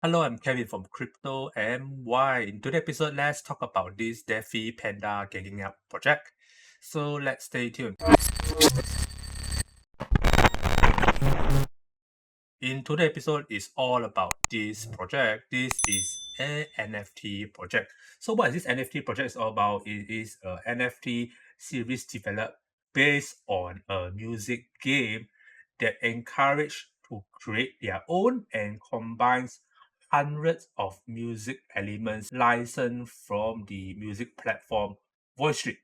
Hello, I'm Kevin from Crypto and Why. In today's episode, let's talk about this Daffy Panda getting up project. So let's stay tuned. In today's episode is all about this project. This is a NFT project. So what is this NFT project is all about? It is a NFT series developed based on a music game that encourage to create their own and combines hundreds of music elements licensed from the music platform VoiceStream.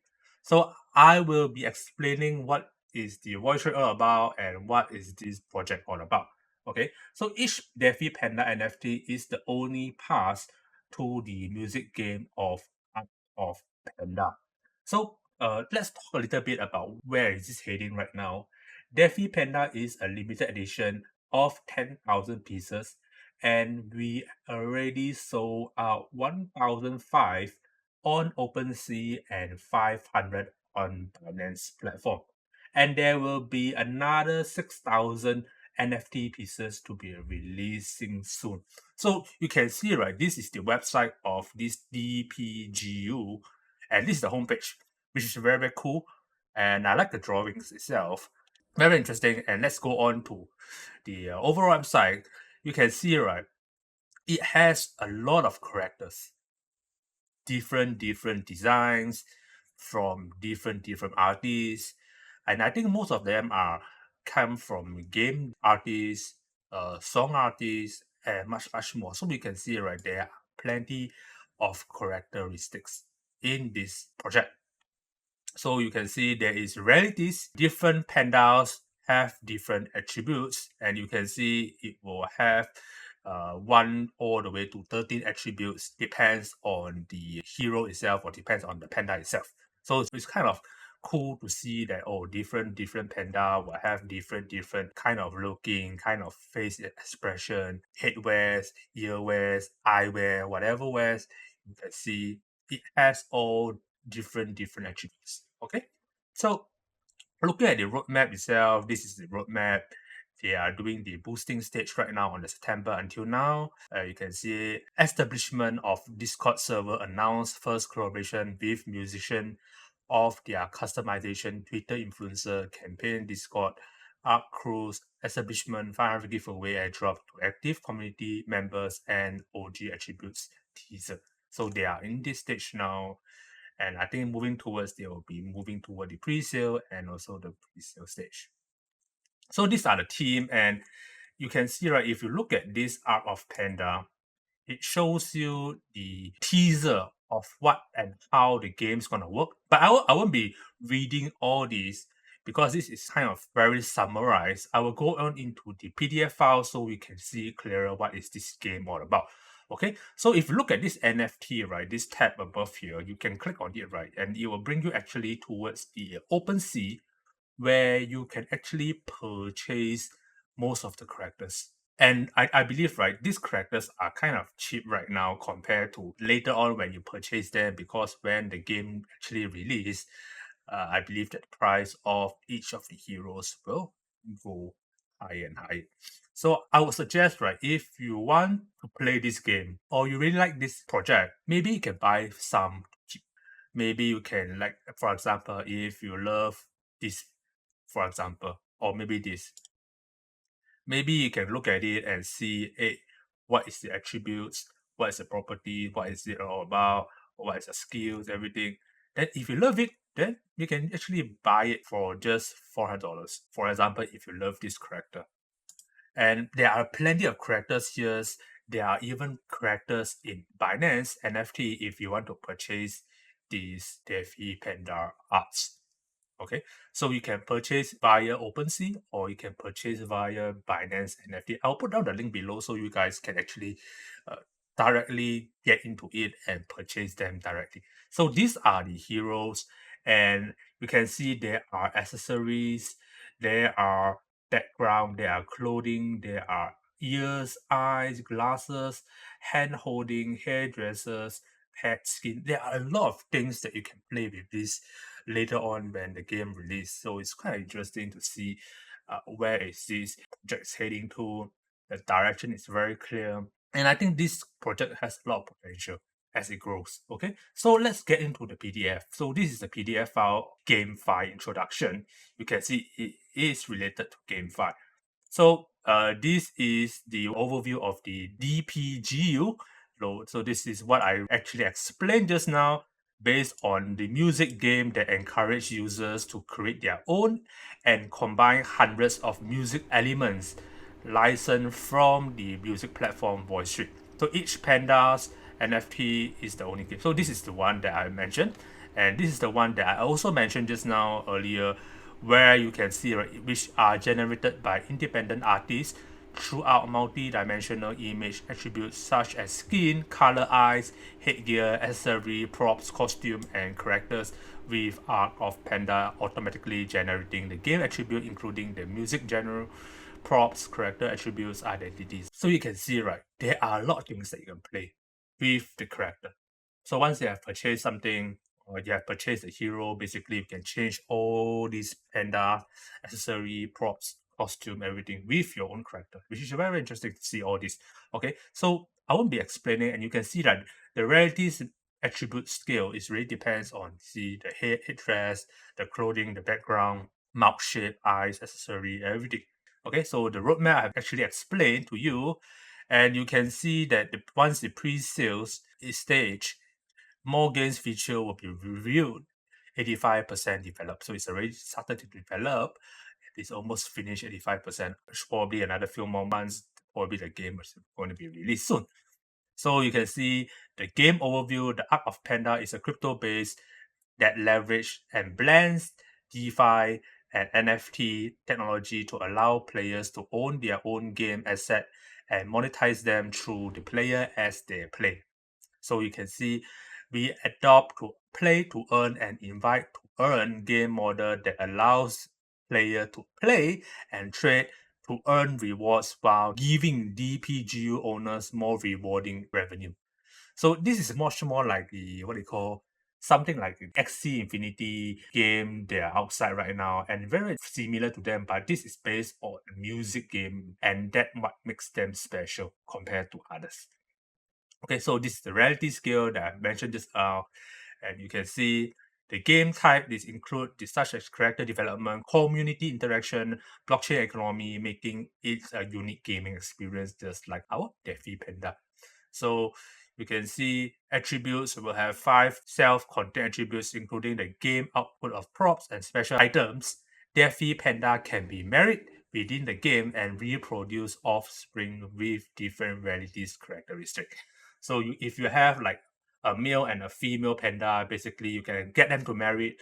So I will be explaining what is the VoiceStream all about and what is this project all about. Okay, so each Daffy Panda NFT is the only pass to the music game of Art of Panda. So let's talk a little bit about where is this heading right now. Daffy Panda is a limited edition of 10,000 pieces, and we already sold out 1,005 on Opensea and 500 on Binance platform. And there will be another 6,000 NFT pieces to be releasing soon. So you can see, right, this is the website of this DPGU, and this is the homepage, which is very, very cool. And I like the drawings itself. Very interesting. And let's go on to the overall website. You can see, right, it has a lot of characters, different designs from different artists, and I think most of them are come from game artists, song artists, and much more. So we can see, right, there are plenty of characteristics in this project. So you can see there is realities. Different pandas have different attributes, and you can see it will have 1 all the way to 13 attributes, depends on the hero itself or depends on the panda itself. So it's kind of cool to see that different panda will have different kind of looking, kind of face expression, headwears, earwears, eyewear, whatever wears. You can see it has all different attributes. Okay, so looking at the roadmap itself, this is the roadmap. They are doing the boosting stage right now on the September until now. You can see establishment of Discord server announced first collaboration with musician of their customization Twitter influencer campaign Discord Arc Cruise establishment 500 giveaway airdrop to active community members and OG attributes teaser. So they are in this stage now, and I think moving towards they will be moving toward the pre-sale and also the pre-sale stage. So these are the team, and you can see, right, if you look at this Art of Panda, it shows you the teaser of what and how the game's gonna work. But I won't be reading all these because this is kind of very summarized. I will go on into the PDF file so we can see clearer what is this game all about. Okay, so if you look at this NFT, right, this tab above here, you can click on it, right, and it will bring you actually towards the Opensea, where you can actually purchase most of the characters. And I believe, right, these characters are kind of cheap right now compared to later on when you purchase them, because when the game actually release, I believe that the price of each of the heroes will go higher and higher. So I would suggest, right, if you want to play this game or you really like this project, maybe you can buy some cheap. Maybe you can, like, for example, if you love this, for example, or maybe this, maybe you can look at it and see, hey, what is the attributes, what is the property, what is it all about, what is the skills, everything. Then if you love it, then you can actually buy it for just $400. For example, if you love this character. And there are plenty of characters here. There are even characters in Binance NFT if you want to purchase these Daffy Panda arts. Okay, so you can purchase via OpenSea or you can purchase via Binance NFT. I'll put down the link below so you guys can actually uh, directly get into it and purchase them directly. So these are the heroes, and you can see there are accessories, there are background, there are clothing, there are ears, eyes, glasses, hand holding, hairdressers, pet skin. There are a lot of things that you can play with this later on when the game release. So it's quite interesting to see where is this project heading to. The direction is very clear. And I think this project has a lot of potential as it grows. Okay, so let's get into the PDF. So this is the PDF file GameFi introduction. You can see it is related to GameFi. So this is the overview of the DPGU load. So this is what I actually explained just now, based on the music game that encourage users to create their own and combine hundreds of music elements licensed from the music platform Voice Street. So each panda's NFT is the only game. So this is the one that I mentioned, and this is the one that I also mentioned just now earlier, where you can see, right, which are generated by independent artists throughout multi-dimensional image attributes such as skin, color, eyes, headgear, accessory, props, costume, and characters, with Arc of Panda automatically generating the game attribute, including the music genre, props, character attributes, identities. So you can see, right, there are a lot of things that you can play with the character. So once you have purchased something, or you have purchased a hero, basically you can change all these panda accessory, props, costume, everything with your own character, which is very interesting to see all this. Okay, so I won't be explaining, and you can see that the rarities attribute scale is really depends on, see, the headdress, the clothing, the background, mouth shape, eyes, accessory, everything. Okay, so the roadmap I've actually explained to you, and you can see that once the pre-sales is staged, more games feature will be reviewed. 85% developed, so it's already started to develop. It's almost finished 85%. Probably another few more months, probably the game is going to be released soon. So you can see the game overview. The Arc of Panda is a crypto-based that leverage and blends DeFi and NFT technology to allow players to own their own game asset and monetize them through the player as they play. So you can see we adopt to play to earn and invite to earn game model that allows player to play and trade to earn rewards while giving DPGU owners more rewarding revenue. So this is much more like the what they call something like the XC Infinity game they are outside right now, and very similar to them, but this is based on a music game, and that what makes them special compared to others. Okay, so this is the reality scale that I mentioned just now, and you can see the game type is include the such as character development, community interaction, blockchain economy, making it a unique gaming experience, just like our Daffy Panda. So you can see attributes will have 5 self-contained attributes, including the game output of props and special items. Daffy Panda can be married within the game and reproduce offspring with different realities characteristics. So if you have like a male and a female panda, basically you can get them to marry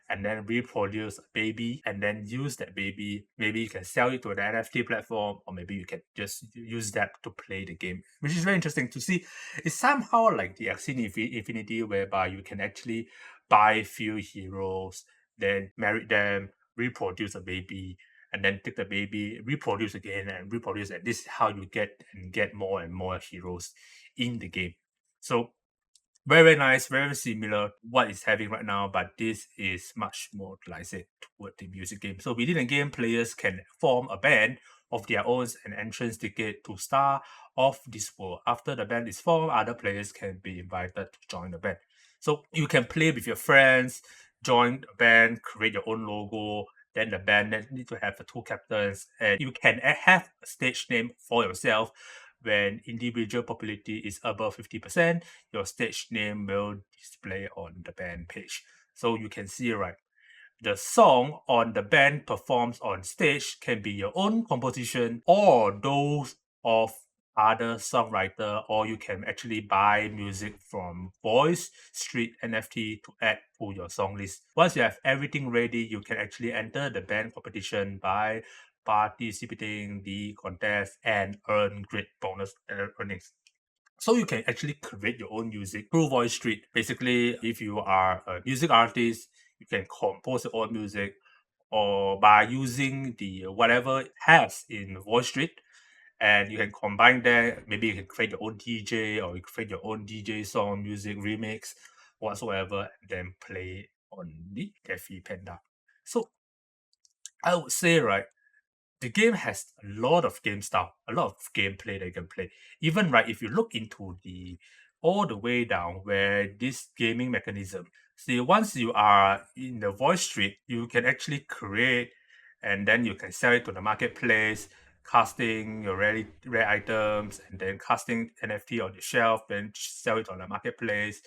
and then reproduce a baby and then use that baby. Maybe you can sell it to an NFT platform, or maybe you can just use that to play the game, which is very interesting to see. It's somehow like the Axie Infinity, whereby you can actually buy few heroes, then marry them, reproduce a baby, and then take the baby, reproduce again, and reproduce. And this is how you get more and more heroes in the game. So very nice, very similar what it's having right now, but this is much more, like I said, toward the music game. So within the game, players can form a band of their own and entrance ticket to star of this world. After the band is formed, other players can be invited to join the band. So you can play with your friends, join the band, create your own logo. Then the band need to have the 2 captains, and you can have a stage name for yourself. When individual popularity is above 50%, your stage name will display on the band page. So you can see, right, the song on the band performs on stage can be your own composition or those of other songwriter, or you can actually buy music from Voice Street NFT to add to your song list. Once you have everything ready, you can actually enter the band competition by participating the contest and earn great bonus earnings. So you can actually create your own music through Voice Street. Basically, if you are a music artist, you can compose your own music, or by using the whatever it has in Voice Street, and you can combine that. Maybe you can create your own DJ, or you create your own DJ song, music remix, whatsoever, and then play on the Daffy Panda. So I would say, right, the game has a lot of game style, a lot of gameplay that you can play. Even right, if you look into the all the way down where this gaming mechanism, see once you are in the voice street, you can actually create and then you can sell it to the marketplace, casting your rare items and then casting NFT on the shelf, then sell it on the marketplace.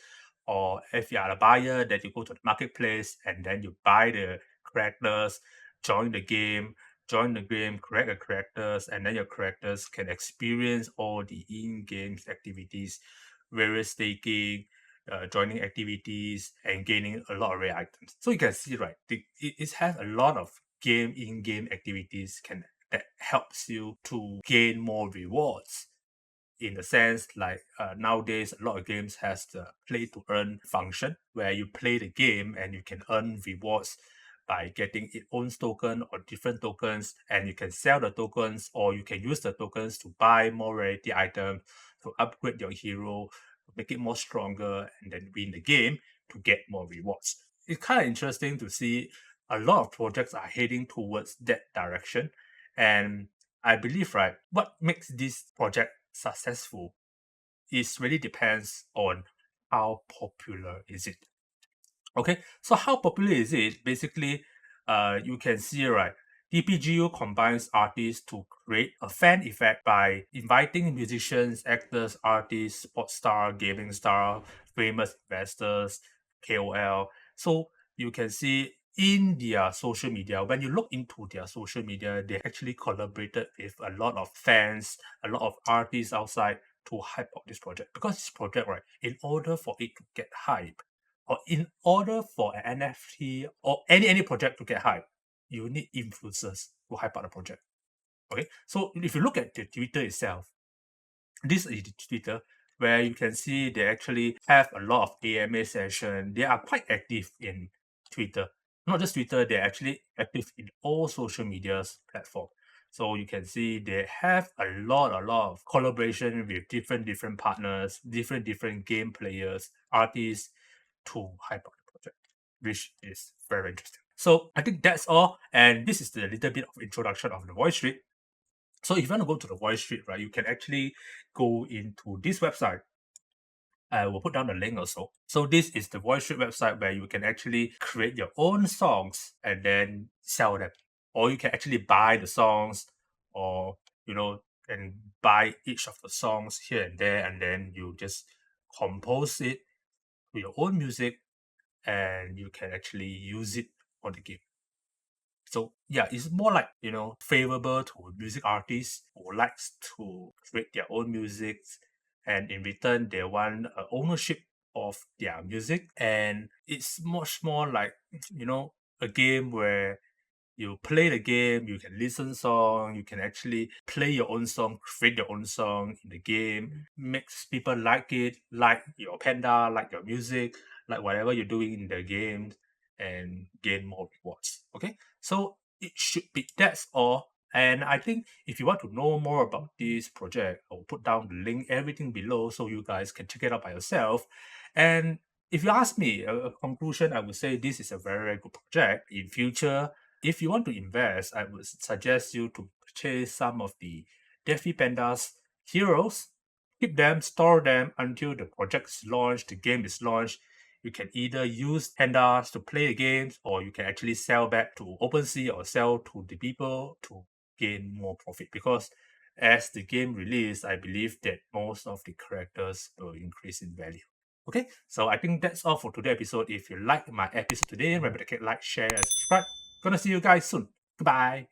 Or if you are a buyer, then you go to the marketplace and then you buy the characters, join the game, correct the characters, and then your characters can experience all the in-game activities, various staking, joining activities, and gaining a lot of rare items. So you can see, right, it has a lot of in-game activities that helps you to gain more rewards in the sense like nowadays a lot of games has the play to earn function where you play the game and you can earn rewards by getting its own token or different tokens, and you can sell the tokens or you can use the tokens to buy more rarity items to upgrade your hero, make it more stronger, and then win the game to get more rewards. It's kind of interesting to see a lot of projects are heading towards that direction. And I believe, right, what makes this project successful is really depends on how popular is it. Okay, so how popular is it? Basically, you can see, right, DPGU combines artists to create a fan effect by inviting musicians, actors, artists, sports star, gaming star, famous investors, KOL. So you can see in their social media, when you look into their social media, they actually collaborated with a lot of fans, a lot of artists outside to hype up this project. Because this project, right, in order for it to get hype, or in order for an NFT or any project to get hype, you need influencers to hype up the project. Okay, so if you look at the Twitter itself, this is the Twitter where you can see they actually have a lot of AMA session. They are quite active in Twitter. Not just Twitter, they're actually active in all social medias platform. So you can see they have a lot of collaboration with different partners, different game players, artists to hype up the project, which is very interesting. So I think that's all. And this is the little bit of introduction of the Voice Street. So if you want to go to the Voice Street, right, you can actually go into this website. I will put down the link also. So this is the Voice Street website where you can actually create your own songs and then sell them. Or you can actually buy the songs or, and buy each of the songs here and there, and then you just compose it to your own music and you can actually use it on the game. So yeah, it's more like, favorable to music artists who likes to create their own music, and in return they want ownership of their music. And it's much more like, a game where you play the game, you can listen song, you can actually play your own song, create your own song in the game, makes people like it, like your panda, like your music, like whatever you're doing in the game, and gain more rewards. Okay, so it should be that's all. And I think if you want to know more about this project, I'll put down the link, everything below, so you guys can check it out by yourself. And if you ask me a conclusion, I would say this is a very good project. In future, if you want to invest, I would suggest you to purchase some of the Daffy Panda's heroes, keep them, store them until the project is launched, the game is launched. You can either use pandas to play the games, or you can actually sell back to Opensea or sell to the people to gain more profit. Because as the game release, I believe that most of the characters will increase in value. Okay, so I think that's all for today's episode. If you like my episode today, remember to click like, share, and subscribe. Gonna see you guys soon. Goodbye.